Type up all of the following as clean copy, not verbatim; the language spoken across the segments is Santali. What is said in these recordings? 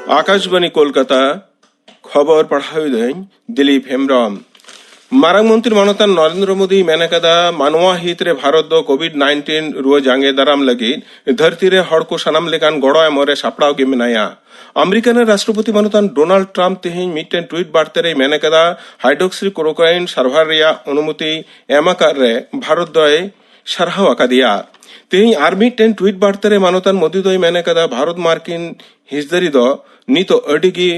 आकाशवाणी कोलकाता खबर पढ़ाई दिलीप हेम्ब्रम मारांग मंत्री मानतान नरेंद्र मोदी मेनकदा मानवा हित रे भारत दो कोविड-19 रुआ जांगे दाराम लगी धरती रे हड़ को सनाम लेकान गड़ो एमरे सापड़ाव गे मेनाया अमेरिका ने राष्ट्रपति मानतान डोनाल्ड ट्रम्प तेहिं मिटन ट्वीट बार्ते रे मेनकदा हाइड्रोक्सी क्लोरोक्विन सार्भार रिया अनुमति एमाकार रे भारत दोय सारहाव आकादिया तेहिं आर मिटन ट्वीट बार्ते रे मानतान मोदी दोय मेनकदा भारत मार्किन हिजदारी दो नितो अडिगी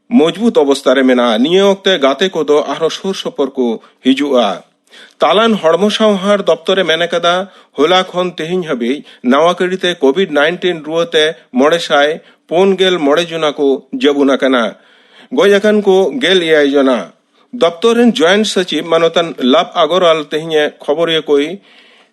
मजबूत अवस्था रे मेना निये ओक्ते गाते को दो आरो सुर सपर को हिजुआ तालान हड़मो सावहार दप्तरे मेनेकदा होला खन तेहिं हबी नावा कड़ीते कोविड-19 रुआते मोड़े साय पोन गेल मोड़े जुना को जबुना कना गोयकन को गेल एआई जना दप्तरेन जॉइंट सचिव मानतन लाभ अगरवाल तेहिं खबरिए कोई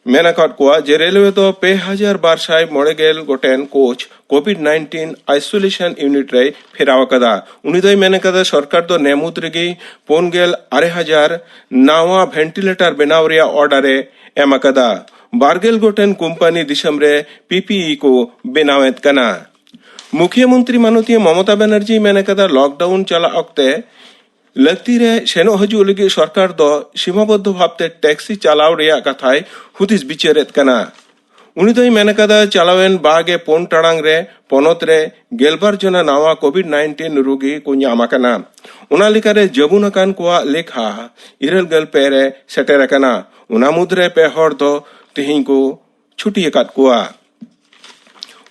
मेनाकाट को जे रेलवे तो 2000 बार साय मोड़े गेल गोटेन कोच कोविड-19 आइसोलेशन यूनिट रे फेराव कदा उनी दोय मेने कदा सरकार दो नेमुत रेगी पोन गेल 2000 नावा वेंटिलेटर बनाव रिया ऑर्डर एम कदा बारगेल गोटेन कंपनी दिसम रे पीपीई को बनावेत कना मुख्यमंत्री माननीय ममता बनर्जी मेने कदा लॉकडाउन चला अक्ते लगती रे सेनो हजू लगी सरकार दो सीमाबद्ध भावते टैक्सी चलाव रिया कथाय हुदिस बिचारेत कना उनी दोय मेनकदा चलावेन बागे पोन टांग रे पोनत रे गेलबार जना नावा कोविड-19 रोगी को ᱧᱟᱢ ᱟᱠᱟᱱᱟ उना लेकारे जबुन अकान कोआ लेखा इरल गल पेरे सेटेर अकाना उना मुद्रे पे हर दो तिहिं को छुटी अकात कोआ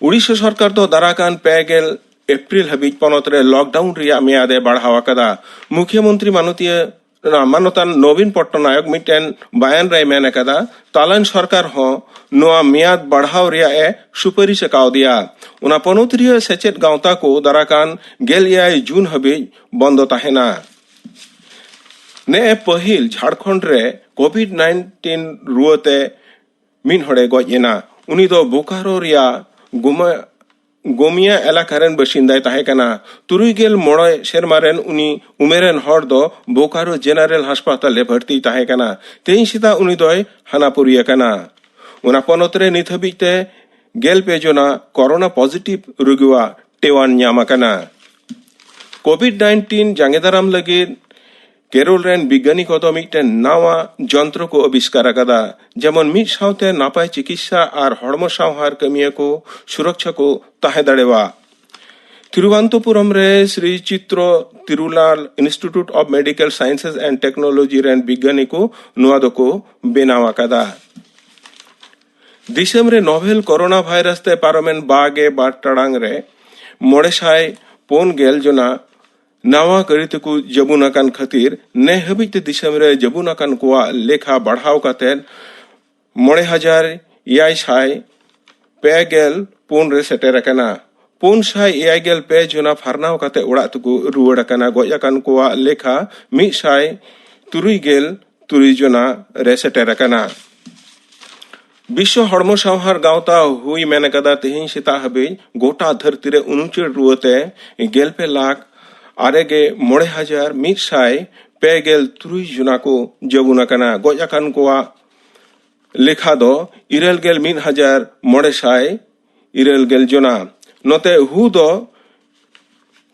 उड़ीसा सरकार दो दाराकान पे गेल एप्रिल हबीज पनत रे लॉकडाउन रिया मेयादे बढ़ावा कदा मुख्यमंत्री मानतान नवीन पट्टनायक मिटेन बयान रे मेने कदा तालन सरकार हो नोआ मियाद बढ़ाव रिया ए सुपारिश काव दिया उना पनत रिया सेचेत गांवता को दाराकान गेल याय जून हबीज बंद ताहेना ने पहिल झारखंड रे कोविड-19 रुआते मिन हड़े गजेना उनी दो बोकारो रिया गोमिया एलाकारेन बसिंदाय ताहेकना तुरुगेल मोड़े शेरमारेन उनी उमेरेन हर दो बोकारो जेनरल हासपाताल ले भर्ती ताहेकना तेई सीता उनी दोय हानापुरिया कना उना पनतरे नित हबीते गेल पेजना कोरोना पॉजिटिव रुगुआ टेवान ᱧᱟᱢ कना कोविड-19 जांगेदाराम लगी केरल रेन विज्ञानी को मिटन नावा जंत्र को आविष्कार कदा जेमन मिट सावते नापाय चिकित्सा और हड़मो सावहार कमिया को सुरक्षा को ताहे दाड़ेवा तिरुवनंतपुरम रे Sree Chitra Tirunal institute of medical sciences and technology रेन विज्ञानी को नुआदो को बेनावा कदा दिसम रे नोवेल कोरोना वायरस ते पारमेन बागे बाट टांग रे मोड़े साय पोन गेल जना नावा करिते को जबुनाकान खातिर ने हबिते दिसम रे जबुनाकान कोआ लेखा बढ़ाव काते 9000 साय पे गेल पोन रे सेटेर कना पोन साय एआई गेल पे जना फारनाव काते उड़ा तुको रुवड़ कना गोयाकान कोआ लेखा 100 गेल तुरी जना रे सेटेर कना विश्व हड़मो सावहार गावता हुई मेने कदा तेहिं सीता हबी गोटा धरती रे 69 रुवते गेलपे लाख आरेगे 9100 पे गेल तुरुई जुना को जबुना कना गोजाकान कोआ लेखा दो इरल गेल 1900 इरल गेल जना नोते हु दो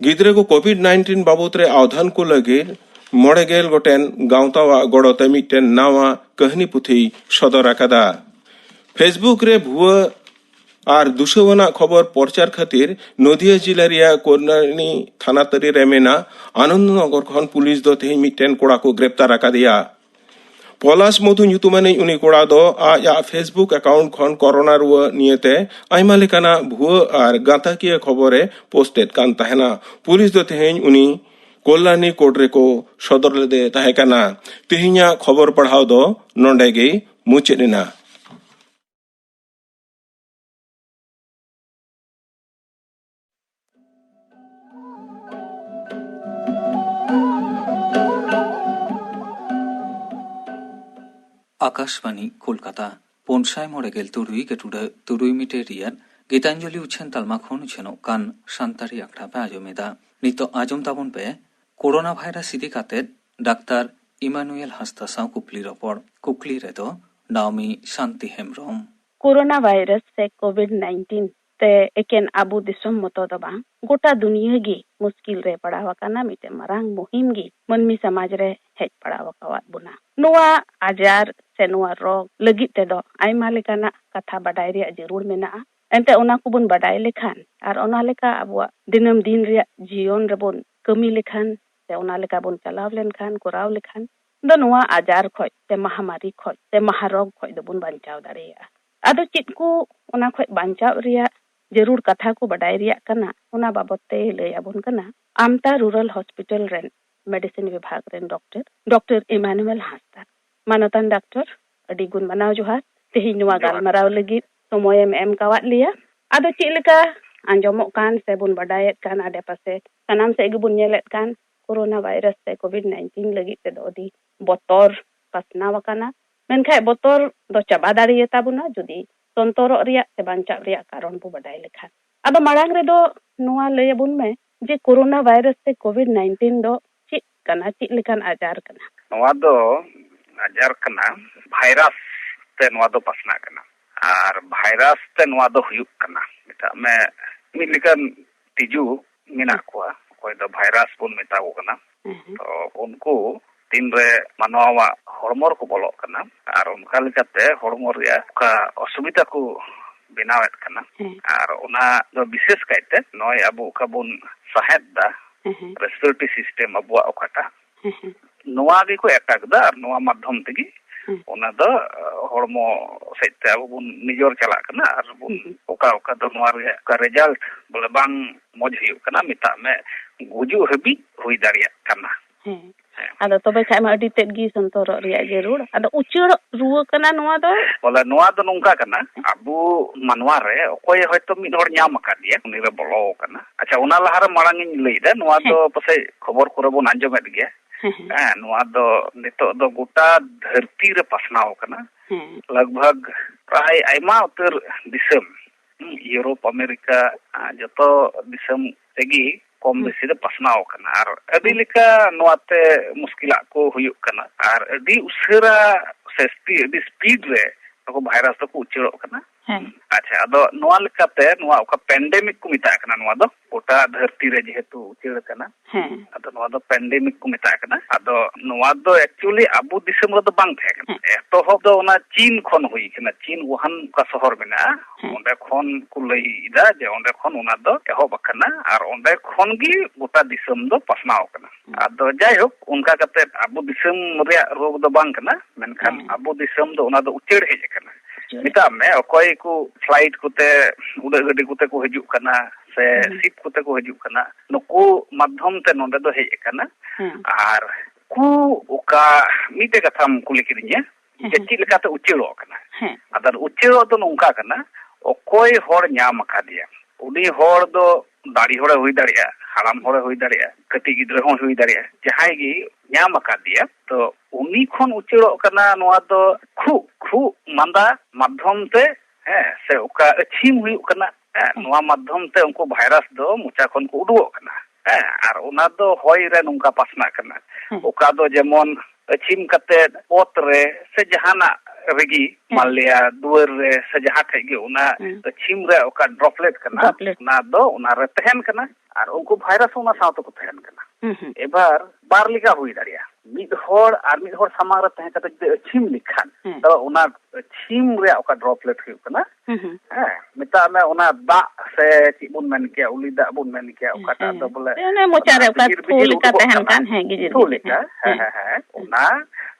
गिद्रे को कोविड-19 बाबत रे आवधान को लगे मोड़े गेल गोटेन गांवता गड़ोते मिटेन नावा कहनी पुथी सदर कदा फेसबुक रे भुआ और दुशोवना खबर प्रचार खातिर नदिया जिला रिया कोरनानी थाना तरी रे मेना आनंदनगर खन पुलिस दो तेहिं मिटेन कोड़ा को ग्रेप्तार आका दिया पलास मधु ᱧᱩᱛᱩᱢᱟᱱᱤ उनी कोड़ा दो आया फेसबुक अकाउंट खन कोरोना रुआ नियते आयमा लेकाना भुआ और गाताकिया खबरे पोस्टेड कान ताहेना पुलिस दो तेहिं उनी कोल्लानी कोडरे को सदर लेदे ताहेकाना तेहिंया खबर पढ़ाव दो नोंडेगे मुचेना आकाशवाणी कोलकाता पोनसाय मोड़े गेल तुरुई मिटे रियान गीतांजलि उछन तालमा खन उछनो कान शांतारी आखड़ा पे आजमेदा नितो आजम ताबन पे कोरोना भाइरास इदी काते डाक्तार इमानुएल हासदा साव कुकली रपड़ कुकली रे दो नाओमी शांति हेम्ब्रम कोरोना वायरस से कोविड-19 ते एकेन आबू दिसम मतो दो बांग गोटा दुनिया गी मुश्किल रे पड़ावा काना मिटे मरांग मुहिम गी मनमी समाज रे हेज पड़ावा कावात बुना नोआ आजार से नोआ रोग लगित ते दो आइमा लेकाना कथा बडाई रे जरूर मेना एंते ओना कुबुन बडाई लेखान आर ओना लेका अबुआ दिनम दिन रे जीवन रेबोन कमी लेखान से ओना लेका बोन चलाव लेनखान कोराव लेखान दो नोआ आजार खोय ते महामारी खोय ते महारोग खोय दो बुन बांचाव दाड़ेया आदो चित को ओना खोय बांचाव रिया जरूर कथा को बडाई रिया कना ओना बाबते लय आबुन कना आमता रूरल हॉस्पिटल रेन मेडिसिन विभाग रेन डॉक्टर इमानुएल हांसदा मानतान डॉक्टर अडी गुण मनाव जोहार तेही नोआ गालमराव लगी समय एम कावात लिया आदो चिलेका आंजमोक कान से बुन बडायत कान आडे पासे सनाम से गुबुन नेलेत कान कोरोना वायरस से कोविड-19 लगी ते दो दी बोतर पासना वकाना मेनखाय बोतर दो चाबा दाड़िये ताबुना जुदी संतोर रिया से बांचाव रिया कारण बु बडाय लेखान आदो मारांग रे दो नोआ लय बुन में जे कोरोना वायरस से कोविड-19 दो चित कना चित लेखान आजार कना नोआ दो आजार कना वायरस ते नोआ दो पासना कना आर वायरस ते नोआ दो हुयुक कना मिता में मिलिकन तिजु मिना कोआ कोई दो वायरस बुन मिता को कना तो उनको तीन रे मानवा हॉर्मोन को बोलो कना आर उनका लेकाते हॉर्मोन रिया का असुविधा को बनावत कना आर उना दो विशेष कायते नय अबु कबुन सहायत दा रेस्पिरेटरी सिस्टम अबुआ ओकाटा नोआ गे को अटैक दा आर नोआ माध्यम तेगी उना दो हॉर्मो सेते अबु बुन निजोर चला कना आर बुन ओका ओका दो नोआ रे का रिजल्ट बोले बांग मौज हियो कना मिता में गुजु हबी हुई दाड़िया कना आदो तबे खाय मा अडी तेद गी संतोर रिया जरूर आदो उचड़ रुवा कना नोआ दो बोले नोआ दो नोंका कना अबु मानवा रे ओकोय होयतो मिद होर न्याम कादिया उनी रे बोलो कना अच्छा उना लहार मारांग इन लईदा नोआ दो पसे खबर करे बोन आंजमेद गया नोआ दो नितो दो गोटा धरती रे पासनाव कना लगभग प्राय आइमा उतर दिसम यूरोप अमेरिका जतो दिसम तेगी कम बेसी दे पासनाव कना आर अडी लेका नोआते मुश्किला को हुयुक कना आर अडी उसरा सेस्टी अडी स्पीड रे को वायरस तो को उचड़ो कना अच्छा अदो नोआ लेकाते नोआ ओका पेंडेमिक को मिता कना नोआ दो गोटा धरती रे जेहेतु उचड़ कना अदो नोआ दो पेंडेमिक को मिता कना अदो नोआ दो एक्चुअली अबु दिसम रे दो बांग थे कना एतो हो दो ओना चीन खन हुई कना चीन वुहान का शहर मेना ओंडे खन को लईदा जे ओंडे खन ओना दो एहोब कना आर ओंडे खन गी गोटा दिसम दो पासनाव कना अदो जायहोक उनका कते अबु दिसम रे रोग दो बांग कना मेनखान अबु दिसम दो ओना दो उचड़ हेज कना मिता में अकोय को फ्लाइट कोते उड़े गडी कोते को हिजुक कना से शिप कोते को हिजुक कना नुकु माध्यम ते नोंडे दो हेज कना आर कु ओका मिते कथाम कुली किरिnya जे चिल काते उचेलो कना अदर उचेलो दो नोंका कना अकोय होर न्याम कादिया उडी होर दो दाड़ी होरे हुई दाड़िया हाराम होरे हुई दाड़िया कति गिद्र हों हुई दाड़िया जहां गी न्याम कादिया तो उनी खन उचेलो कना नोआ दो खु मांदा माध्यम ते से ओका अछिम हुई कना नोआ माध्यम ते उनको वायरस दो मुचा खन को उडुओ कना आर ओना दो होय रे नोंका पासना कना ओका दो जेमन अछिम कते ओत रे से जहाना रेगी मालिया दुवर रे से जहां ठेगी ओना अछिम रे ओका ड्रॉपलेट कना ना दो ओना रे तहन कना आर उनको वायरस ओना साथ को तहन कना एबार बार लिका हुई दाड़िया मिद होर सामांग रे तहन कते अछिम लिखान तो ओना अछिम रे ओका ड्रॉपलेट हुई कना मिता में ओना दा से चिबुन मेन के उली दा बुन मेन के ओकाटा दो बोले ने मोचा रे ओका फूल का तहन कान है गिजे फूल का ओना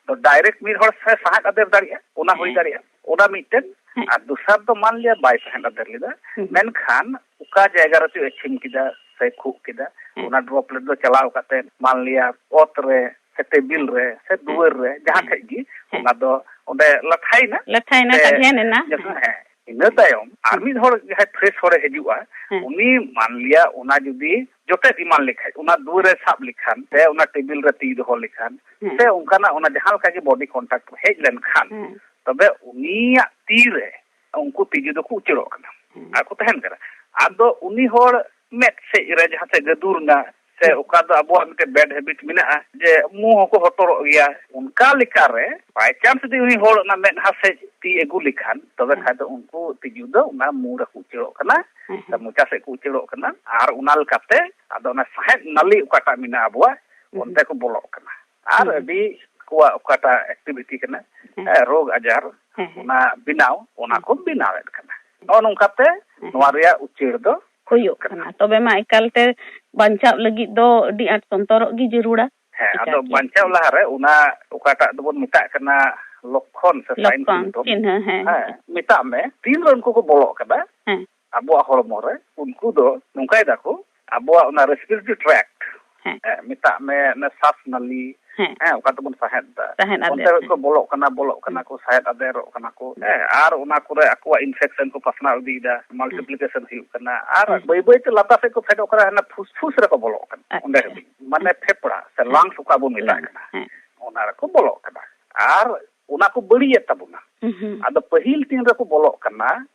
तो डायरेक्ट मिद होर से साहा अदर दाड़िया ओना हुई दाड़िया ओना मिटेन आ दूसरा तो मान लिया बाय साहा अदर लिदा मेनखान ओका जायगा रे अछिम किदा से खुक किदा ओना ड्रॉपलेट दो चलाव काते मान लिया ओत रे से टेबिल रे से दुवर रे जहां ठेगी ओना दो ओंडे लथाइना का ध्यान ना इन तायम आर्मी होर जहां फ्रेश होरे हिजुआ उनी मान लिया ओना जुदी जोटे इमान लिखाय ओना दुवर रे साब लिखान से ओना टेबिल रे ती दो लिखान से उनकाना ओना जहां का के बॉडी कांटेक्ट हेज लेन खान तबे उनिया ती रे उनको तिजु दो को उचड़ो कना आको तहन करा आदो उनी होर मेट से रे जहां से गदुरना se oka do abuak mite bad habit mena'a je mu hoko hotorok gea unka lekare by chance di uni hor na med hase ti egu likhan tobe khado unku tiju do una mu ra ku chirok kana ta mucha se ku chirok kana ar unal kate ado na sahet nali ukata mina abuak onte ko bolok kana ar di kuwa ukata activity kana rog ajar una binaw ona ko binawet kana ono kate noa rea uchir do huyuk kana tobe ma ekalte bancap lagi do di at sontorok gi jarura ado bancap lahare una ukata dobon mita kana lokhon se sign to mita me tin ron ko bolok kada abuak hormo re unku do nungkai dako abuak una respiratory tract mita me na sas nali ukata bon sahet da onte ko bolok kana ko sahet aderok kana ko ar una kore akwa infection ko pasna udida multiplication hiu kana ar bai te lata se ko phedok kana na fus re ko bolok kana onde mane phepra se lungs ko bon mita kana ona ko bolok kana ar una ko bariye tabuna ado pahil tin re ko bolok kana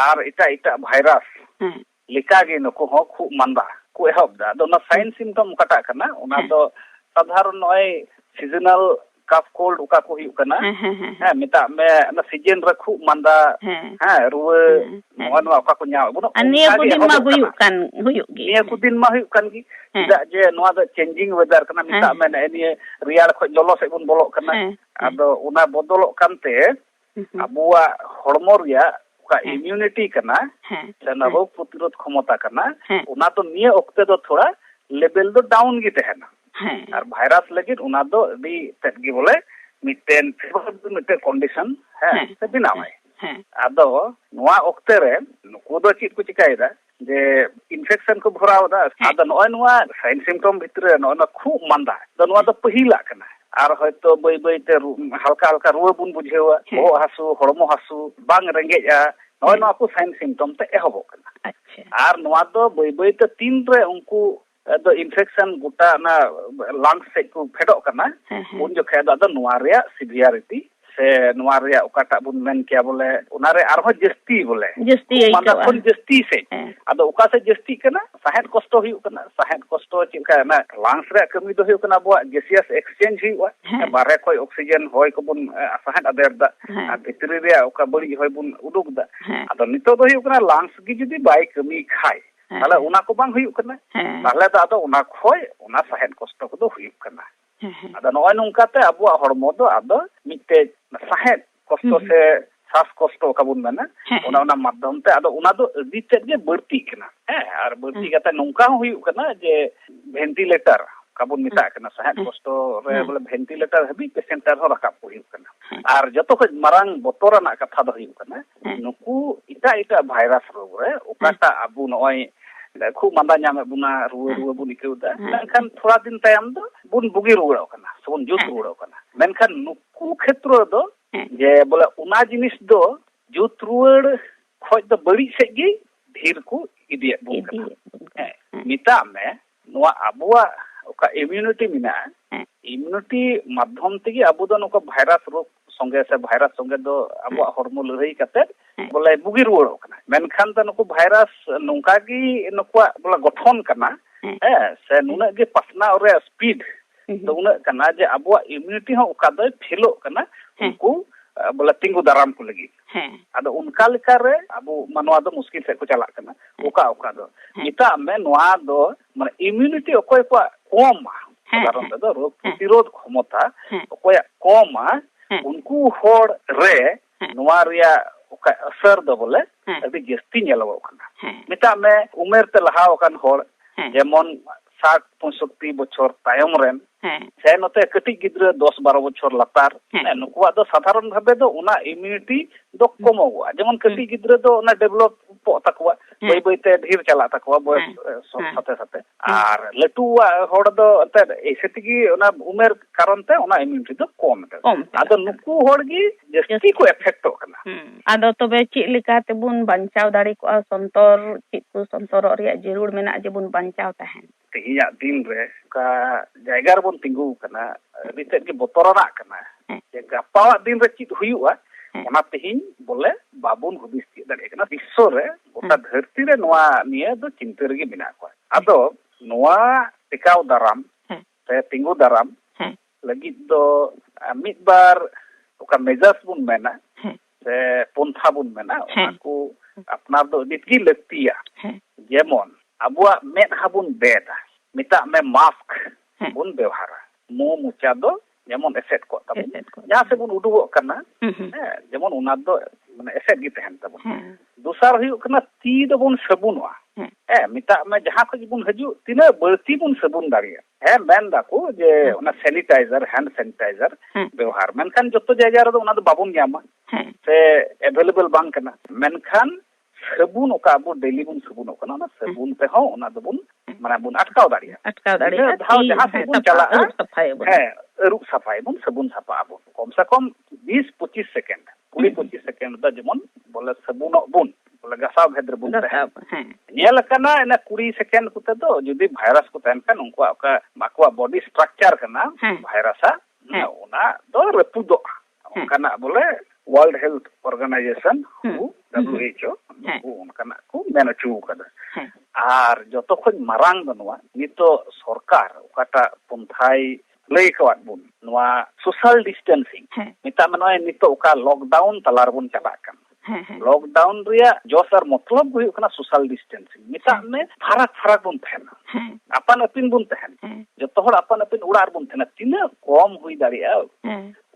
ar ita virus likage no ko ho khu manda ko ehob da do na sign symptom kata kana ona do साधारण नय सीजनल कफ कोल्ड उका को हिउ कना मिता मे ना सीजन रखु मंदा रुवे नवा उका को न्याव बुनो अनिया को दिन मा हुयु गी निया को दिन मा हुयु कान गी दा जे नवा द चेंजिंग वेदर कना मिता मे ने नि रियाल ख जलो से बुन बोलो कना आदो उना बदलो कानते अबुआ हड़मो रिया उका इम्यूनिटी कना सेना रोग प्रतिरोध क्षमता कना उना तो निया ओक्ते दो थोड़ा लेवल दो डाउन गी तहना और भाइरस लगे उना दो दी तटगी बोले मिटेन मिटे कंडीशन है से बिनावाय आदो नोआ ओक्ते रे नुको दो चित को चिकायदा जे इन्फेक्शन को भरावदा आदो नोआ नोआ साइन सिम्पटम भितरे नोआ खु मंदा दो नोआ दो पहिला कना आर हयतो बै बै ते हल्का हल्का रुवा बुन बुझेवा ओ हासु हड़मो हासु बांग रेंगेजा नोआ नोआ को साइन सिम्पटम ते एहबो कना अच्छा आर नोआ दो बै बै ते तीन रे उनको द इन्फेक्शन गोटा ना लंग्स से को फेडो करना उन जो खेदा द नुआरिया सिवियरिटी से नुआरिया उकाटा बुन मेन किया बोले उनारे आरो जस्ती बोले जस्ती माना कोन जस्ती से अदो उका से जस्ती कना साहेद कष्ट हुई कना साहेद कष्ट चिका ना लंग्स रे कमी दो हुई कना बो गैसियस एक्सचेंज हुई बारे कोई ऑक्सीजन होय को बुन साहेद अदेर दा भितरी रे उका बड़ी होय बुन उडुक दा अदो नितो दो हुई कना लंग्स गी जदी बाय कमी खाय ताले उना को बांग हुई कना ताले दा दो उना खोय उना साहेद कष्ट को दो हुई कना अदो नोय नुंकाते अबुआ हड़मो दो अदो मिटे साहेद कष्ट से श्वास कष्ट काबुन मेना उना माध्यम ते अदो उना दो अदि तेद गे बढ़ती कना आर बढ़ती कते नोंका हुई कना जे वेंटिलेटर काबुन मिता कना साहेद कष्ट रे बोले वेंटिलेटर हबी पेशेंट हो रखा हुई कना आर जतो को मारंग बोतोराना कथा दो हुई कना नुकु इटा भाइरस रोग रे उकाटा अबु नोय खूब मंदा नामे बुना रुवा बुन इकौदा मेनखान थोड़ा दिन तायम दो बुन बुगी रुवा कना सबन जुत रुवा कना मेनखान नुकु क्षेत्र दो जे बोले उना जिनिस दो जुत रुवा खोज दो बड़ी सेगी धीर को इदिए बुन कना मिता में नोआ अबुआ ओका इम्यूनिटी मिना इम्यूनिटी माध्यम तेगी अबु दो नुका भाइरस रोग भाइरस संगे दो अब हॉर्मोन लड़ाई करते बोले बुगी रुआड़ कना मेनखान तो नुको भाइरस नोंका गी नुको बोला गठन कना से नुना गे पसना और स्पीड तो उना कना जे अब इम्यूनिटी हो ओका दो फेलो कना उनको बोला तिंगु दाराम को लगी आदो उनका लेका रे अब मनवा दो मुश्किल से को चला कना ओका दो मिता में नोआ दो माने इम्यूनिटी ओकोय को कम कारण दो रोग प्रतिरोध क्षमता ओकोय कम उनको होड़ रे नुआरिया ओका असर दो बोले अभी जस्ती नेलवो कना मिता में उमेर ते लहाव कान होड़ जेमन 60-65 बछर तायम रेन से नते कटी गिद्र 10-12 बछर लतार नुकुआ दो साधारण भाबे दो उना इम्यूनिटी दो कमोवा जेमन कटी गिद्र दो उना डेवलप पो तकवा बै बै ते धीर चला तकवा बयस साथे साथे आर लटुवा होड़ दो ते एसेतिगी उना उमेर कारण ते उना इम्यूनिटी दो कम आदो नुकु होड़ गी जस्ती को इफेक्ट कना आदो तबे ची लेका ते बुन बंचाव दाड़ी को संतर ची को संतर रिया जरूर मेना जे बुन बंचाव ताहेन तेहिया दिन रे का जायगा रे बन तिंगु कना रितेट के बोतरना कना जे गपावा दिन रे चित हुयुआ ओना तेहिन बोले बाबुन हुदिस ची दाड़े कना विश्व रे गोटा धरती रे नोआ निये दो चिंता रे गे बिना को आदो नोआ टिकाव दाराम ᱦᱮᱸ से तिंगु दाराम ᱦᱮᱸ लगी दो मिद बार ओका मेजर्स बुन मेना ᱦᱮᱸ से पंथा बुन मेना ᱦᱮᱸ उनको अपना दो नितगी लगतिया ᱦᱮᱸ जेमन अबुआ मेदहा बुन बेदा मिता में मास्क ᱦᱮᱸ बुन व्यवहारा मु मुचा दो जेमन एसेट को तब एसेट को जहाँ से बुन उडुगो करना ᱦᱩᱸ जेमन उना दो माने एसेट गी तहन तब ᱦᱮᱸ दूसर हुई करना ती दो बुन सबुनवा ᱦᱮᱸ मिता में जहाँ को बुन हजू तीना बर्ती बुन सबुन दाड़िया है मेन दाको जे उना सैनिटाइजर हैंड सैनिटाइजर ᱦᱮᱸ व्यवहार मेनखान जतो जायगा रे उना दो बाबुन ᱧᱟᱢᱟ ᱦᱮᱸ से अवेलेबल बांग करना मेनखान सबुन ओका अबो डेली बुन सबुन ओकना ना सबुन ते हो उना दो बुन माने बुन अटकाव दाड़िया अटकाव दाड़िया धाव जहाँ से बुन चला सफाई बुन है रुक सफाई बुन सबुन सफा अबो कम से कम 20-25 सेकंड 20-25 सेकंड दा जेमन बोले सबुन बुन बोले गसाव भेद्र बुन हैं नेल कना एना 20 सेकंड कुते दो जुदी वायरस को तहन कन उनका ओका माकुआ बॉडी स्ट्रक्चर कना वायरसा उना दो रपुदो उनका बोले वर्ल्ड हेल्थ ऑर्गेनाइजेशन WHO उनका को मेन चू कदा आर जतो खन मारांग बनवा नितो सरकार ओकाटा पंथाई लई कवात बुन नवा सोशल डिस्टेंसिंग मिता मनोय नितो ओका लॉकडाउन तलार बुन चला कन लॉकडाउन रिया जोसर मतलब हुई कना सोशल डिस्टेंसिंग मिता में फरक फरक बुन थेना अपन अपिन बुन तहन जतो हड़ अपन अपिन उड़ार बुन थेना तिना कम हुई दाड़िया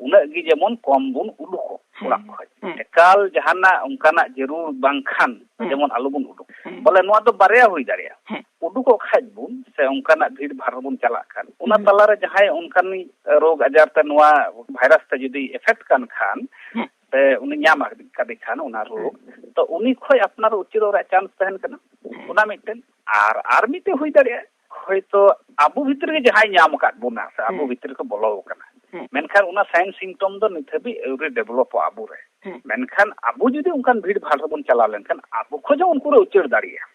उना गी जेमन कम बुन उडुको उड़ा खय एकाल जहाना उनकाना जरूर बांखान जेमन आलु बुन उडुक बोले नोआ दो बारया हुई दाड़िया उडुको खाज बुन से उनकाना भीड़ भाड़ बुन चला खान उना तला रे जहाय उनकानी रोग आजार ते नोआ वायरस ते जदी इफेक्ट कान खान ते उनी ᱧᱟᱢ कदी खान उना रोग तो उनी खोय अपना उचिरो रे चांस तहन कना उना मिटन आर मिटे हुई दाड़िया खोय तो आबु भीतर के जहाय ᱧाम काट बुना से आबु भीतर को बोलो कना मेनखान उना साइन सिम्टम दो निथबी एवरी डेवलप आबु रे मेनखान आबु जदी उनकान भीड़ भाड़ बन चला लेनखान आबु खोजो उनको रे उचर दाड़िया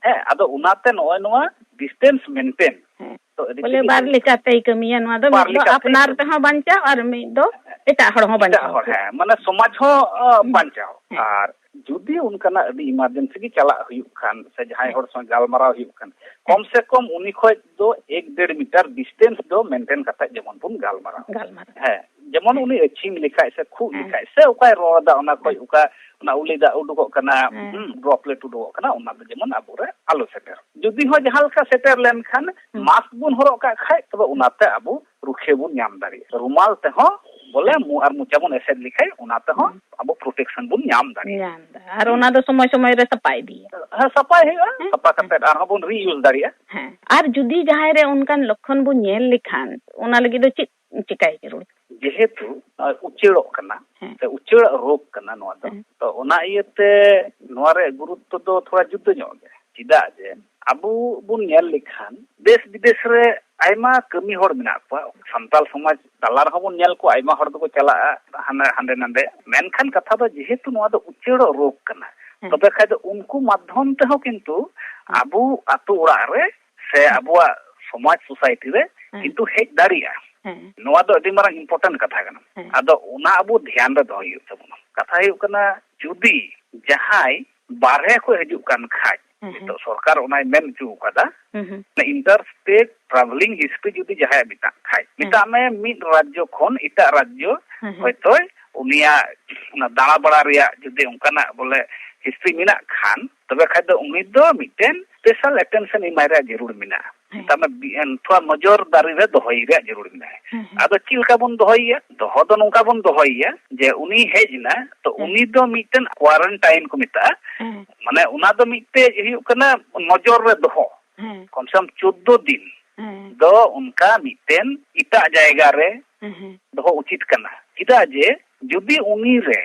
है आदो उनाते नोय नोआ डिस्टेंस मेंटेन तो बोले बार लेकाते कमिया नोआ दो अपनार ते हो बांचा और मी दो एटा हड़ हो बांचा है माने समाज हो बांचाओ आर जुदी उनकाना अभी इमरजेंसी की चला हुई खान से जहां हड़ सं गालमारा हुई खान कम से कम उनी खोज दो 1-1.5 मीटर डिस्टेंस दो मेंटेन करता जेमन बुन गालमारा है जेमन उनी अचिम लिखाय से खु लिखाय से ओकाय रोदा उना खोज ओका उना उलीदा उडुको कना ड्रॉपलेट उडुको कना उना दो जेमन आबुरे आलो सेटर जुदी हो जहां का सेटर लेन खान मास्क बुन हरो का खाय तबे उनाते आबु रुखे बुन ᱧᱟᱢ दाड़ी रुमाल ते हो बोले मु आर मुचा बुन एसेड लिखाय उनाते हो अब प्रोटेक्शन बुन ᱧाम दाड़ी आर उना दो समय समय रे सपाई दी हां सपाई है सपा कते आर बुन रीयूज दाड़िया हां आर जुदी जहां रे उनकान लक्षण बुन नेल लिखान उना लगी दो चिकाई जरूर जेहेतु उचेड़ो कना से उचेड़ रोग कना नोआ दो तो उना इयते नोआ रे गुरुत्व दो थोड़ा जुद्ध ᱧᱚᱜ गे चिदा जे अबु बुन नेल लिखान देश विदेश रे आयमा कमी हड़ मिना को संताल समाज तलार हबुन नेल को आयमा हड़ दो चला हांडे नांडे मेनखान कथा दो जेहेतु नोआ दो उचेड़ रोग कना तबे खाय दो उनको माध्यम ते हो किंतु अबु आतु उड़ा रे से अबुआ समाज सोसाइटी रे किंतु हेज दाड़िया नोआ दो अति मारा इम्पोर्टेंट कथा कना आदो उना अबु ध्यान रे दोहय तबुना कथा हुई कना जुदी जहाय बारहे को हजू कान खाज तो सरकार उनाय मेन चू कदा इंटर स्टेट ट्रैवलिंग हिस्ट्री जुदी जहाय बिता खाज बिता में मिद राज्य खन इटा राज्य होयतो उनिया ना दाड़ा बड़ा रिया जुदी उनकाना बोले हिस्ट्री मिना खान तबे खाय दो उनी दो मिटेन स्पेशल अटेंशन इमायरा जरूर मिना तमे थोड़ा नजर दारी रे दोहय रे जरूर मिना आदो चिलका बन दोहय दोह दो नोका बन दोहय जे उनी हेजना तो उनी दो मिटेन क्वारंटाइन को मिता माने उना दो मिटे हियु कना नजर रे दोह कम से कम 14 दिन दो उनका मिटेन इटा जायगा रे दोह उचित कना चिदा जे जुदी उनी रे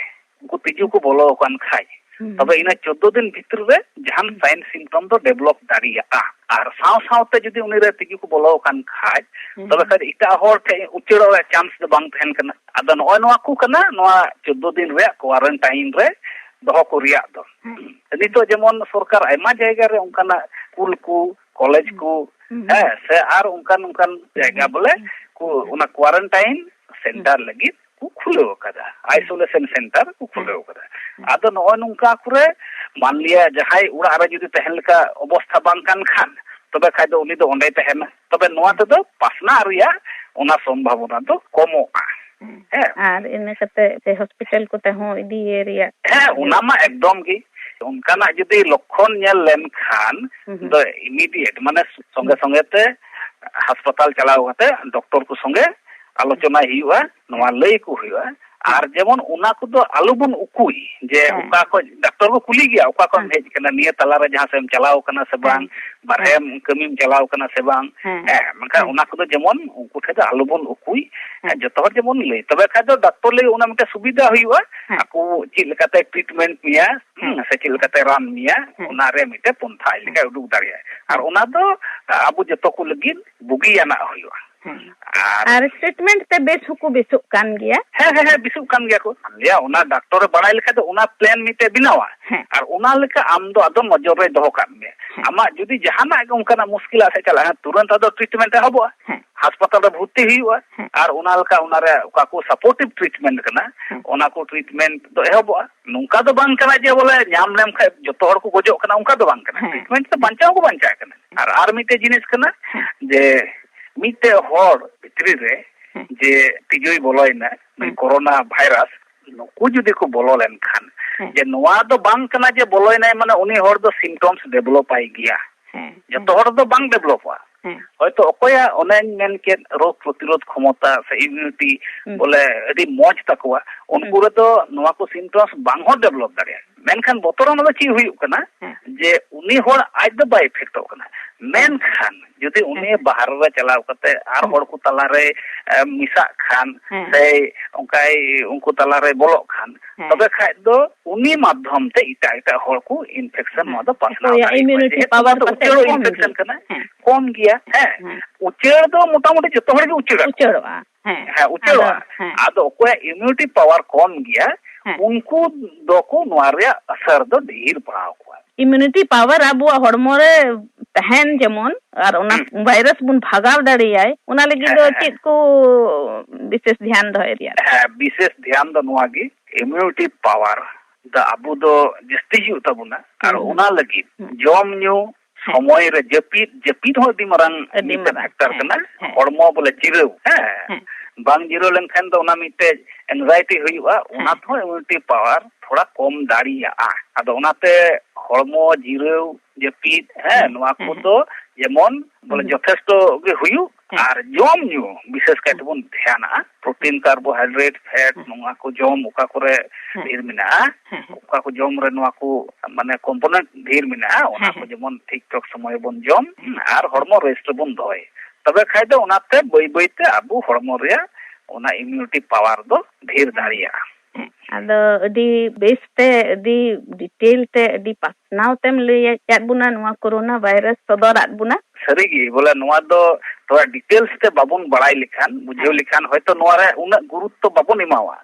को तिजु को बोलो कान खाय तबे इना 14 दिन भीतर रे जहां साइन सिम्टम तो डेवलप दाड़िया आर साव सावते जुदी उनी रे तिजु को बोलो कान खाय तबे खाद इटा हर के उचेड़ो रे चांस दो बांग थेन कना आदो नोय नोआ को कना नोआ 14 दिन रे क्वारंटाइन रे दोह को रिया दो नितो जेमन सरकार आयमा जायगा रे उनकाना स्कूल को कॉलेज को है से आर उनकान जायगा बोले को उना क्वारंटाइन सेंटर लगी को खुलो कदा आइसोलेशन सेंटर को खुलो कदा आदो नोय नुंका कुरे मान लिया जहाय उड़ा रे जुदी तहन लका अवस्था बांग कान खान ᱛᱚᱵᱮ ᱠᱷᱟᱡ ᱫᱚ ᱩᱱᱤ ᱫᱚ ᱚᱸᱰᱮ ᱛᱟᱦᱮᱱᱟ ᱛᱚᱵᱮ ᱱᱚᱣᱟ ᱛᱮᱫᱚ ᱯᱟᱥᱱᱟᱜ ᱨᱮᱭᱟᱜ ᱚᱱᱟ ᱥᱚᱢᱵᱷᱚᱵᱚᱱᱟ ᱫᱚ ᱠᱚᱢᱚᱜᱼᱟ ᱟᱨ ᱤᱱᱟᱹ ᱠᱟᱛᱮ ᱦᱚᱥᱯᱤᱴᱟᱞ ᱠᱚᱛᱮ ᱦᱚᱸ ᱤᱫᱤᱭᱮ ᱨᱮᱭᱟᱜ ᱚᱱᱟ ᱢᱟ ᱮᱠᱫᱚᱢ ᱜᱮ ᱚᱱᱠᱟᱱᱟᱜ ᱡᱩᱫᱤ ᱞᱚᱠᱠᱷᱚᱱ ᱧᱮᱞ ᱞᱮᱱᱠᱷᱟन ᱫᱚ ᱤমিডিয়েট ᱢᱟᱱᱮ ᱥᱚᱸᱜᱮ ᱥᱚᱸᱜᱮ ᱛᱮ হাসপাতাল ᱪᱟᱞᱟᱣ ᱠᱟᱛᱮ ᱰᱚᱠᱴᱚর ᱠᱚ ᱥᱚᱸᱜᱮ ᱟᱞᱳᱪᱚᱱᱟ ᱦᱩᱭᱩᱜᱼᱟ ᱱᱚᱣᱟ ᱞᱟᱹᱭ ᱠᱚ ᱦᱩᱭᱩᱜᱼᱟ ᱟᱨ ᱡᱮᱢᱚᱱ ᱚᱱᱟ ᱠᱚᱫᱚ ᱟᱞᱚᱵᱚᱱ ᱩᱠᱩᱭ ᱡᱮ ᱚᱠᱟ ᱠᱚ ᱰᱟᱠᱛᱚᱨ ᱠᱚ ᱠᱩᱞᱤ ᱜᱮᱭᱟ ᱚᱠᱟ ᱠᱚᱢ ᱦᱮᱡ ᱠᱟᱱᱟ ᱱᱤᱭᱟᱹ ᱛᱟᱞᱟᱨᱮ ᱡᱟᱦᱟᱸ ᱥᱮᱢ ᱪᱟᱞᱟᱣ ᱠᱟᱱᱟ ᱥᱮ ᱵᱟᱝ ᱵᱟᱨᱦᱮᱢ ᱠᱟᱹᱢᱤᱢ ᱪᱟᱞᱟᱣ ᱠᱟᱱᱟ ᱥᱮ ᱵᱟᱝ ᱢᱮᱱᱠᱷᱟᱱ ᱚᱱᱟ ᱠᱚᱫᱚ ᱡᱮᱢᱚᱱ ᱩᱱᱠᱩ ᱴᱷᱮᱱ ᱫᱚ ᱟᱞᱚᱵᱚᱱ ᱩᱠᱩᱭ ᱡᱚᱛᱚ ᱦᱚᱲ ᱡᱮᱢᱚᱱ ᱞᱟᱹᱭ ᱛᱚᱵᱮ ᱠᱷᱟᱡ ᱫᱚ ᱰᱟᱠᱛᱚᱨ ᱞᱟᱹᱜᱤᱫ ᱚᱱᱟ ᱢᱤᱫᱴᱮᱱ ᱥᱩᱵᱤᱫᱷᱟ ᱦᱩᱭᱩᱜᱼᱟ ᱟᱠᱚ ᱪᱮᱫ ᱞᱮᱠᱟᱛᱮ ᱴᱨᱤᱴᱢᱮন্ট ᱢᱮᱭᱟ ᱥᱮ ᱪᱮᱫ ᱞᱮᱠᱟᱛᱮ ᱨᱟᱱ ᱢᱮᱭᱟ ᱚᱱᱟᱨᱮ ᱢᱤᱫᱴᱮᱱ ᱯᱚᱱᱛᱷᱟ ᱟᱡ ᱞᱮᱠᱟᱭ ᱩᱰᱩᱠ ᱫᱟᱲᱮᱭᱟᱜᱼᱟ ᱟᱨ ᱚᱱᱟ ᱫᱚ ᱟᱵᱚ ᱡᱚᱛᱚ ᱠᱚ ᱞᱟᱹᱜᱤᱫ ᱵᱩᱜᱤᱭᱟᱱᱟᱜ ᱦᱩᱭᱩᱜᱼᱟ ᱟᱨ ᱴᱨᱤᱴᱢᱮন্ট ᱛᱮ ᱵᱮᱥ ᱦᱚᱸᱠᱚ ᱵᱮᱥᱚᱜ ᱠᱟᱱ ᱜᱮᱭᱟ ᱦᱮᱸ ᱵᱤᱥᱩᱜ ᱠᱟᱱ ᱜᱮᱭᱟ ᱠᱚ ᱞᱟᱹᱭᱟ ᱚᱱᱟ ᱰᱟᱠᱛᱚᱨᱮ ᱵᱟᱲᱟᱭ ᱞᱮᱠᱷᱟᱡ ᱫᱚ ᱚᱱᱟ ᱯᱞᱮᱱ ᱢᱤᱫᱴᱮᱡ ᱵᱮᱱᱟᱣᱟ ᱟᱨ ᱚᱱᱟ ᱞᱮᱠᱟ ᱟᱢ ᱫᱚ ᱟᱫᱚ ᱱᱚᱡᱚᱨ ᱨᱮ ᱫᱚᱦᱚ ᱠᱟᱜ ᱢᱮ ᱟᱢᱟᱜ ᱡᱩᱫᱤ ᱡᱟᱦᱟᱱᱟᱜ ᱜᱮ ᱚᱱᱠᱟᱱᱟᱜ ᱢᱩᱥᱠᱤᱞᱟᱜ ᱥᱮ ᱪᱟᱞᱟᱜᱼᱟ ᱛᱩᱨᱟᱹᱱᱛ ᱟᱫᱚ ᱴᱨᱤᱴᱢᱮন্ট ᱮᱦᱚᱵᱚᱜᱼᱟ হাসপাতাল ᱨᱮ ᱵᱷᱩᱨᱛᱤ ᱦᱩᱭᱩᱜᱼᱟ ᱟᱨ ᱚᱱᱟ ᱞᱮᱠᱟ ᱚᱱᱟᱨᱮ ᱚᱠᱟ ᱠᱚ ᱥᱟᱯᱳᱨᱴᱤভ ᱴᱨᱤᱴᱢᱮন্ট ᱠᱟᱱᱟ ᱚᱱᱟ ᱠᱚ ᱴᱨᱤᱴᱢᱮন্ট ᱫᱚ ᱮᱦᱚᱵᱚᱜᱼᱟ ᱱᱚᱝᱠᱟ ᱫᱚ ᱵᱟᱝ ᱠᱟᱱᱟ ᱡᱮ ᱵᱚᱞᱮ ᱧᱟᱢ ᱞᱮᱢ ᱠᱷᱟᱡ ᱡᱚᱛᱚ ᱦᱚᱲ ᱠᱚ ᱜᱚᱡᱚᱜ ᱠᱟᱱᱟ ᱚᱱᱠᱟ ᱫᱚ ᱵᱟᱝ ᱠᱟᱱᱟ ᱴᱨᱤᱴᱢᱮন্ট ᱛᱮ ᱵᱟᱧᱪᱟᱣ ᱠᱚ ᱵᱟᱧᱪᱟᱜ ᱠᱟᱱᱟ ᱟᱨ ᱢᱤᱫᱴᱮᱡ ᱡᱤᱱᱤস ᱠᱟᱱᱟ ᱡᱮ ᱢᱤᱫᱴᱮᱡ ᱦᱚᱲ ᱵᱷᱤᱛᱨᱤ ᱨᱮ ᱡᱮ ᱛᱤᱡᱩᱭ ᱵᱚᱞᱚᱭᱮᱱᱟ ᱠᱳᱨᱳᱱᱟ ᱵᱷᱟᱭᱨᱟᱥ ᱱᱩᱠᱩ ᱡᱩᱫᱤ ko bolo lenkhan je noa do bang kana je boloi nai mane uni hor do symptoms develop ai giya joto hor do bang developa hoyto okoya onen men ken rog protirod khamata se immunity bole adi moj takwa unku re do noa ko symptoms bang ho develop daria menkhan botoron do chi huyuk kana je uni hor aj do bai effect kana menkhan jodi uni bahar re chalaw kate ar hor ko talare misak khan se onkai unku talare bolok khan tobe khai do uni madhyam te ita hor ko infection ma do pasna immunity power pate infection kana kom giya ucher do motamoti joto hor ge ucherwa ucherwa ado okoya immunity power kom giya unku doko noa rea asar do dhir padaw ko immunity power abu hormo re tahen jemon ar ona virus bun bhagaw dariyay ona lagi do chit ko বিশেষ ধ্যান doy riya বিশেষ ধ্যান do noa gi immunity power da abu do jasti hu tabuna ar ona lagi jom nyu সময় রে জেপিদ হো দি মারাং ফ্যাক্টর কানা হরমো বলে জিরো বাং জিরো লেনখান ᱫᱚ ᱚᱱᱟ ᱢᱤᱫᱴᱮᱡ এনজাইটি ᱦᱩᱭᱩᱜᱼᱟ ᱚᱱᱟ ᱛᱚ ইমিউনিটি পাওয়ার थोड़ा কম দাঁড়িয়েগᱼᱟ ᱟᱫᱚ ᱚᱱᱟᱛᱮ হরমো জিরো জেপিদ নোয়া ᱠᱚ ᱫᱚ ᱡᱮᱢᱚᱱ বলে যথেষ্ট ᱜᱮ ᱦᱩᱭᱩᱜ আর জম ᱧᱩ বিশেষ কাইতে ᱵᱚᱱ ধ্যাᱱᱟ প্রোটিন কার্বোহাইড্রেট ফ্যাট নোয়া ᱠᱚ জম ওকা করে ᱰᱷᱮᱨ ᱢᱮᱱᱟᱜᱼᱟ ওকা ᱠᱚ জম রে নোয়া ᱠᱚ মানে কম্পোনেন্ট ঢের মেনাᱜᱼᱟ ᱚᱱᱟ ᱠᱚ ᱡᱮᱢᱚᱱ ᱴᱷᱤᱠ ᱴᱷᱟᱠ সময় ᱵᱚᱱ ᱡᱚᱢ আর হরমো রেস্ট ᱵᱚᱱ ᱫᱚᱦᱚᱭ তবে খাই ᱫᱚ ᱚᱱᱟᱛᱮ ᱵᱟᱹᱭ ᱵᱟᱹᱭᱛᱮ ᱟᱵᱚ হরমো ᱨᱮᱭᱟᱜ ᱚᱱᱟ ইমিউনিটি পাওয়ার ᱫᱚ ᱰᱷᱮᱨ ᱫᱟᱲᱮᱭᱟᱜᱼᱟ ᱟᱫᱚ ᱟᱹᱰᱤ ᱵᱮᱥᱛᱮ ᱟᱹᱰᱤ ᱰᱤᱴᱮᱞ ᱛᱮ ᱟᱹᱰᱤ ᱯᱟᱥᱱᱟᱣ ᱛᱮᱢ ᱞᱟᱹᱭᱟᱫ ᱵᱚᱱᱟ ᱱᱚᱣᱟ ᱠᱳᱨᱳᱱᱟ ᱵᱷᱟᱭᱨᱟᱥ ᱥᱚᱫᱚᱨᱟᱫ ᱵᱚᱱᱟ ᱥᱟᱹᱨᱤᱜᱮ ᱵᱚᱞᱮ ᱱᱚᱣᱟ ᱫᱚ ᱛᱷᱚᱲᱟ ᱰᱤᱴᱮᱞᱥ ᱛᱮ ᱵᱟᱵᱚᱱ ᱵᱟᱲᱟᱭ ᱞᱮᱠᱷᱟᱱ ᱵᱩᱡᱷᱟᱹᱣ ᱞᱮᱠᱷᱟᱱ ᱦᱚᱭᱛᱚ ᱱᱚᱣᱟ ᱨᱮ ᱩᱱᱟᱹᱜ ᱜᱩᱨᱩᱛᱛᱚ ᱵᱟᱵᱚᱱ ᱮᱢᱟᱣᱟ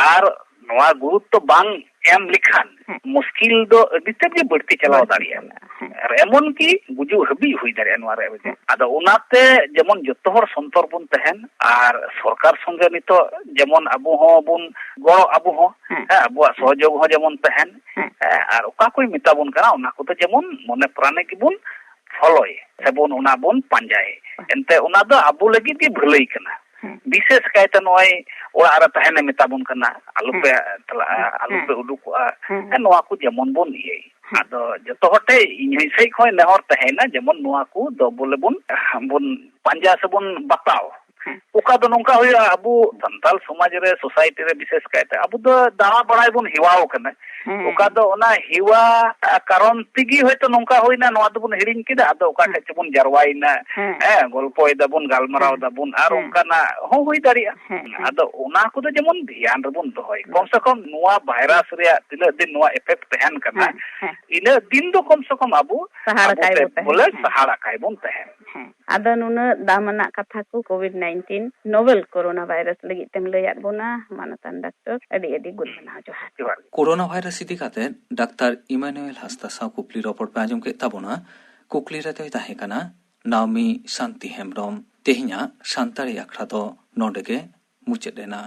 ᱟᱨ ᱱᱚᱣᱟ ᱜᱩᱨᱩᱛᱛᱚ ᱵᱟᱝ ᱮᱢ ᱞᱮᱠᱷᱟᱱ মুশকিল ᱫᱚ ᱟᱹᱰᱤ ᱛᱮᱫ ᱜᱮ ᱵᱟᱹᱲᱛᱤ ᱪᱟᱞᱟᱣ ᱫᱟᱲᱮᱭᱟᱜᱼᱟ ᱟᱨ ᱮᱢᱚᱱ ᱠᱤ ᱜᱩᱡᱩᱜ ᱦᱟᱹᱵᱤᱡ ᱦᱩᱭ ᱫᱟᱲᱮᱭᱟᱜᱼᱟ ᱱᱚᱣᱟ ᱨᱮ ᱟᱫᱚ ᱚᱱᱟᱛᱮ ᱡᱮᱢᱚᱱ ᱡᱚᱛᱚ ᱦᱚᱲ ᱥᱚᱱᱛᱚᱨ ᱵᱚᱱ ᱛᱟᱦᱮᱱ ᱟᱨ ᱥᱚᱨᱠᱟর ᱥᱚᱸᱜᱮ ᱱᱤᱛᱚᱜ ᱡᱮᱢᱚᱱ ᱟᱵᱚ ᱦᱚᱸ ᱵᱚᱱ ᱜᱚᱲᱚ ᱟᱵᱚ ᱦᱚᱸ ᱟᱵᱚᱣᱟᱜ ᱥᱚᱦᱚᱡᱳᱜ ᱦᱚᱸ ᱡᱮᱢᱚᱱ ᱛᱟᱦᱮᱱ ᱟᱨ ᱚᱠᱟ ᱠᱚᱭ ᱢᱮᱛᱟᱵᱚᱱ ᱠᱟᱱᱟ ᱚᱱᱟ ᱠᱚᱫᱚ ᱡᱮᱢᱚᱱ ᱢᱚᱱᱮ ᱯᱨᱟণᱮ ᱜᱮᱵᱚᱱ ᱯᱷᱚᱞᱚᱭ ᱥᱮᱵᱚᱱ ᱚᱱᱟ ᱵᱚᱱ ᱯᱟᱸᱡᱟᱭ ᱮᱱᱛᱮ ᱚᱱᱟ ᱫᱚ ᱟᱵᱚ ᱞᱟᱹᱜᱤᱫ ᱜᱮ ᱵᱷᱟᱹᱞᱟᱹᱭ ᱠᱟᱱᱟ বিশেষ কাইতে নয় ওড়াᱜ রে তাহেনে মেতাবন কানা আলুপে আলুপে উডুকᱚᱜᱼᱟ নোয়া ᱠᱚ ᱡᱮᱢᱚᱱ ᱵᱚᱱ ᱤᱭᱟᱹᱭ ᱟᱫᱚ ᱡᱚᱛᱚ ᱦᱚᱴᱮ ᱤᱧ ᱥᱮᱡ ᱠᱷᱚᱱ ᱱᱮᱦᱚᱨ ᱛᱟᱦᱮᱱᱟ ᱡᱮᱢᱚᱱ ᱱᱚᱣᱟ ᱠᱚ ᱫᱚ ᱵᱚᱞᱮ ᱵᱚᱱ ᱯᱟᱸᱡᱟ ᱥᱮᱵᱚᱱ ᱵᱟᱛᱟᱣ ᱚᱠᱟ ᱫᱚ ᱱᱚᱝᱠᱟ ᱦᱩᱭᱩᱜᱼᱟ ᱟᱵᱚ ᱥᱟᱱᱛᱟᱞ ᱥᱚᱢᱟᱡᱽ ᱨᱮ ᱥᱳᱥᱟᱭᱴᱤ ᱨᱮ ᱵᱤশেষ ᱠᱟᱭᱛᱮ ᱟᱵᱚ ᱫᱚ ᱫᱟᱬᱟ ᱵᱟᱲᱟᱭ ᱵᱚᱱ ᱦᱮᱣᱟᱣ ᱠᱟᱱᱟ ᱚᱠᱟ ᱫᱚ ᱚᱱᱟ ᱦᱮᱣᱟ ᱠᱟᱨᱚᱱ ᱛᱮᱜᱮ ᱦᱚᱭᱛᱚ ᱱᱚᱝᱠᱟ ᱦᱩᱭᱱᱟ ᱱᱚᱣᱟ ᱫᱚᱵᱚᱱ ᱦᱤᱲᱤᱧ ᱠᱮᱫᱟ ᱟᱫᱚ ᱚᱠᱟ ᱴᱷᱮᱡ ᱪᱚᱵᱚᱱ ᱡᱟᱨᱣᱟᱭᱮᱱᱟ ᱜᱚᱞᱯᱚᱭ ᱫᱟᱵᱚᱱ ᱜᱟᱞᱢᱟᱨᱟᱣ ᱫᱟᱵᱚᱱ ᱟᱨ ᱚᱱᱠᱟᱱᱟᱜ ᱦᱚᱸ ᱦᱩᱭ ᱫᱟᱲᱮᱭᱟᱜᱼᱟ ᱟᱫᱚ ᱚᱱᱟ ᱠᱚᱫᱚ ᱡᱮᱢᱚᱱ ᱫᱷᱮᱭᱟᱱ ᱨᱮᱵᱚᱱ ᱫᱚᱦᱚᱭ ᱠᱚᱢ ᱥᱮ ᱠᱚᱢ ᱱᱚᱣᱟ ᱵᱷᱟᱭᱨᱟᱥ ᱨᱮᱭᱟᱜ ᱛᱤᱱᱟᱹᱜ ᱫᱤᱱ ᱱᱚᱣᱟ ᱮᱯᱷᱮᱠᱴ ᱛᱟᱦᱮᱱ ᱠᱟᱱᱟ ᱤᱱᱟᱹᱜ ᱫᱤᱱ ᱫᱚ ᱠᱚᱢ ᱥᱮ ᱠᱚᱢ ᱟᱵᱚ ᱵᱚᱞᱮ ᱥᱟᱦᱟᱨᱟᱠᱟᱭ ᱵᱚᱱ ᱛᱟᱦᱮᱱ ᱟᱫᱚ ᱱᱩᱱᱟᱹᱜ ᱫᱟᱢᱟᱱᱟᱜ ᱠᱟᱛᱷᱟ ᱠᱚ कोविड-19 नोवेल कोरोना वायरस लगित तेम लैयाद बोना मानतान डॉक्टर अडी अडी गुड बनाओ जोहार कोरोना वायरस इदी काते डाक्टर इमानुएल हासदा साव कुपली रपort पे आजम के ताबोना कुकली रे तय ताहे काना नामी शांति हेमब्रम तेहिया शांतारी आखड़ा दो नोडे के मुचेदेना।